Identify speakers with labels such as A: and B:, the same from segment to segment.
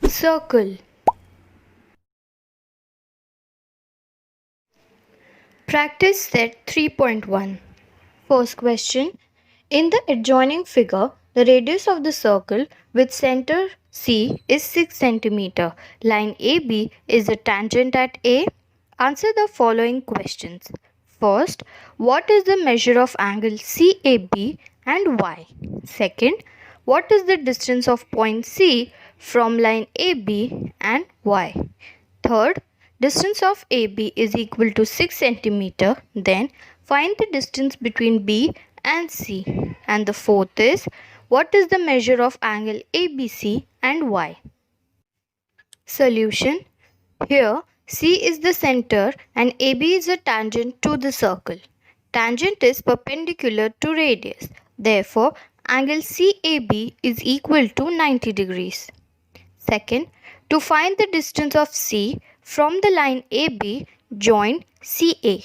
A: Circle. Practice set 3.1. First question. In the adjoining figure, the radius of the circle with center C is 6 cm. Line AB is the tangent at A. Answer the following questions. First, what is the measure of angle CAB and why? Second, what is the distance of point C from line AB and why? Third, distance of AB is equal to 6 cm. Then find the distance between B and C. And the fourth is, what is the measure of angle ABC and why? Solution. Here C is the center and AB is a tangent to the circle. Tangent is perpendicular to radius. Therefore, angle CAB is equal to 90 degrees. Second, to find the distance of C from the line AB, join CA.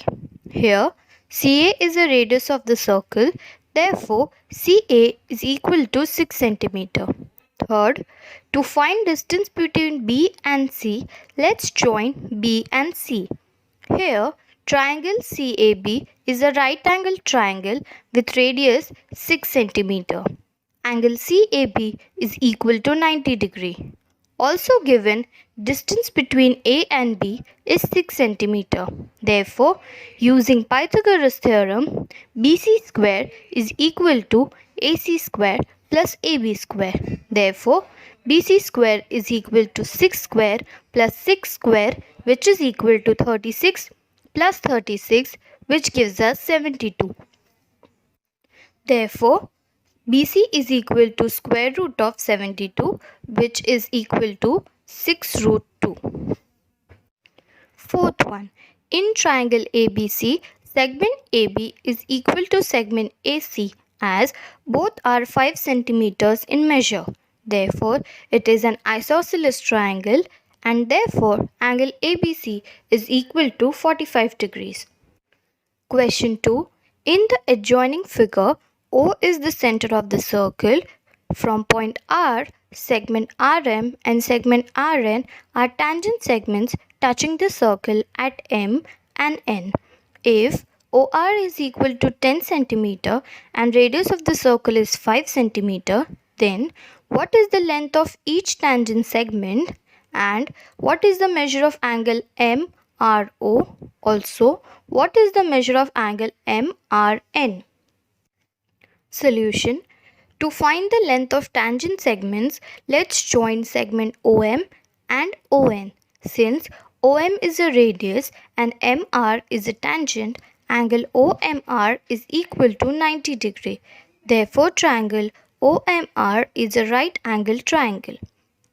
A: Here, CA is the radius of the circle. Therefore, CA is equal to 6 cm. Third, to find distance between B and C, let's join B and C. Here, triangle CAB is a right angle triangle with radius 6 cm. Angle CAB is equal to 90 degree. Also given, distance between A and B is 6 cm. Therefore, using Pythagoras theorem, BC square is equal to AC square plus AB square. Therefore, BC square is equal to 6 square plus 6 square, which is equal to 36 plus 36, which gives us 72. Therefore, BC is equal to square root of 72, which is equal to 6 root 2. Fourth one. In triangle ABC, segment AB is equal to segment AC as both are 5 centimeters in measure. Therefore, it is an isosceles triangle and therefore angle ABC is equal to 45 degrees. Question 2. In the adjoining figure, O is the center of the circle. From point R, segment RM and segment RN are tangent segments touching the circle at M and N. If OR is equal to 10 cm and radius of the circle is 5 cm, then what is the length of each tangent segment and what is the measure of angle MRO? Also, what is the measure of angle MRN? Solution. To find the length of tangent segments, let's join segment OM and ON. Since OM is a radius and MR is a tangent, angle OMR is equal to 90 degree. Therefore, triangle OMR is a right angle triangle.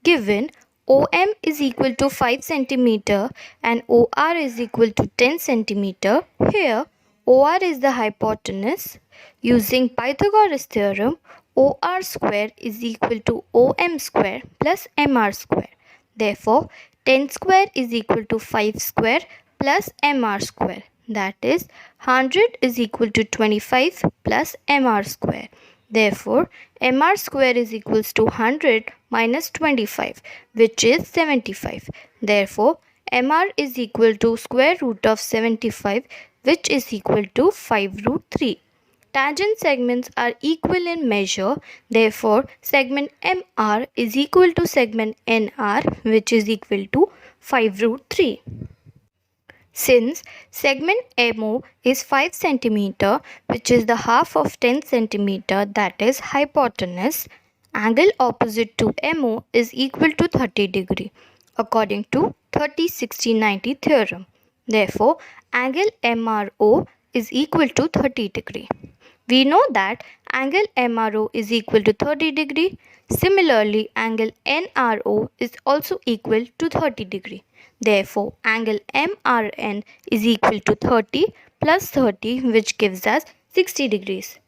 A: Given OM is equal to 5 cm and OR is equal to 10 cm, here OR is the hypotenuse. Using Pythagoras theorem, OR square is equal to OM square plus MR square. Therefore, 10 square is equal to 5 square plus MR square. That is, 100 is equal to 25 plus MR square. Therefore, MR square is equals to 100 minus 25, which is 75. Therefore, MR is equal to square root of 75, which is equal to 5 root 3. Tangent segments are equal in measure. Therefore, segment MR is equal to segment NR, which is equal to 5 root 3. Since segment MO is 5 cm, which is the half of 10 cm, that is hypotenuse, angle opposite to MO is equal to 30 degree according to 30-60-90 theorem. Therefore, angle MRO is equal to 30 degree. We know that angle MRO is equal to 30 degree. Similarly, angle NRO is also equal to 30 degree. Therefore, angle MRN is equal to 30 plus 30, which gives us 60 degrees.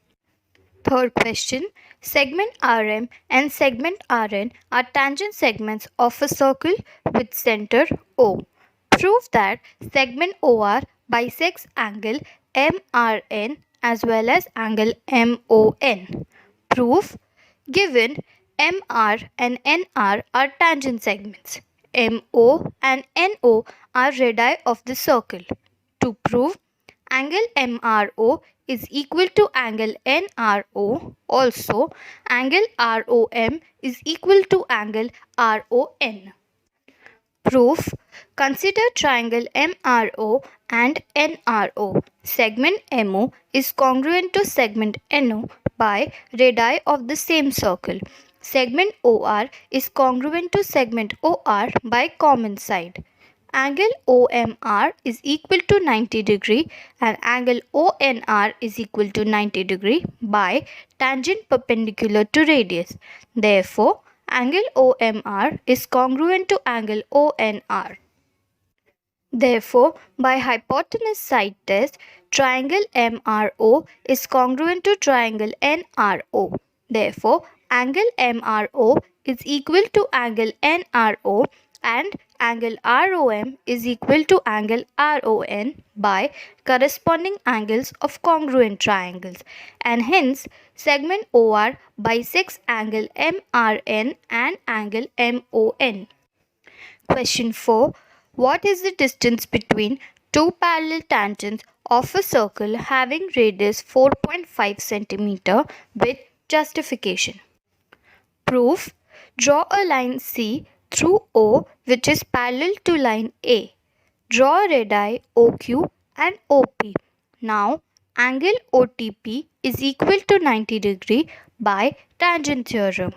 A: Third question. Segment RM and segment RN are tangent segments of a circle with center O. Prove that segment OR bisects angle MRN as well as angle MON. Proof. Given MR and NR are tangent segments. MO and NO are radii of the circle. To prove angle MRO is equal to angle NRO, also angle ROM is equal to angle RON. Proof: consider triangle MRO and NRO. Segment MO is congruent to segment NO by radii of the same circle. Segment OR is congruent to segment OR by common side. Angle OMR is equal to 90 degree and angle ONR is equal to 90 degree by tangent perpendicular to radius. Therefore, angle OMR is congruent to angle ONR. Therefore, by hypotenuse side test, triangle MRO is congruent to triangle NRO. Therefore, angle MRO is equal to angle NRO and angle ROM is equal to angle RON by corresponding angles of congruent triangles, and hence segment OR bisects angle MRN and angle MON. Question 4. What is the distance between two parallel tangents of a circle having radius 4.5 cm with justification? Proof: draw a line C through O which is parallel to line A. Draw radii OQ and OP. Now, angle OTP is equal to 90 degree by tangent theorem.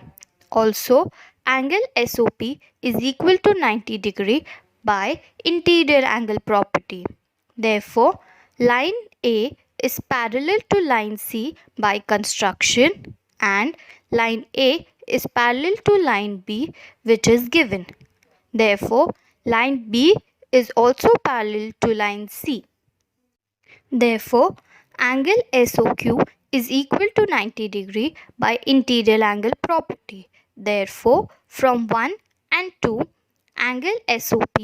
A: Also, angle SOP is equal to 90 degree by interior angle property. Therefore, line A is parallel to line C by construction and line A is parallel to line B which is given. Therefore, line B is also parallel to line C. Therefore, angle SOQ is equal to 90 degree by interior angle property. Therefore, from 1 and 2, angle SOP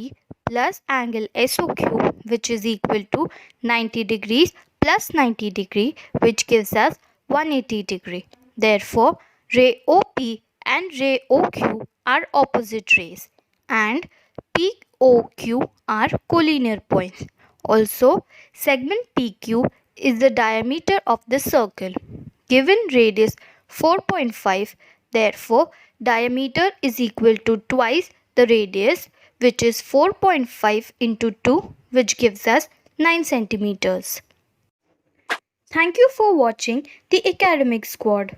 A: plus angle SOQ which is equal to 90 degrees plus 90 degree which gives us 180 degree. Therefore, ray OP and ray OQ are opposite rays and POQ are collinear points. Also, segment PQ is the diameter of the circle. Given radius 4.5, therefore diameter is equal to twice the radius, which is 4.5 into 2, which gives us 9 centimeters. Thank you for watching the Academic Squad.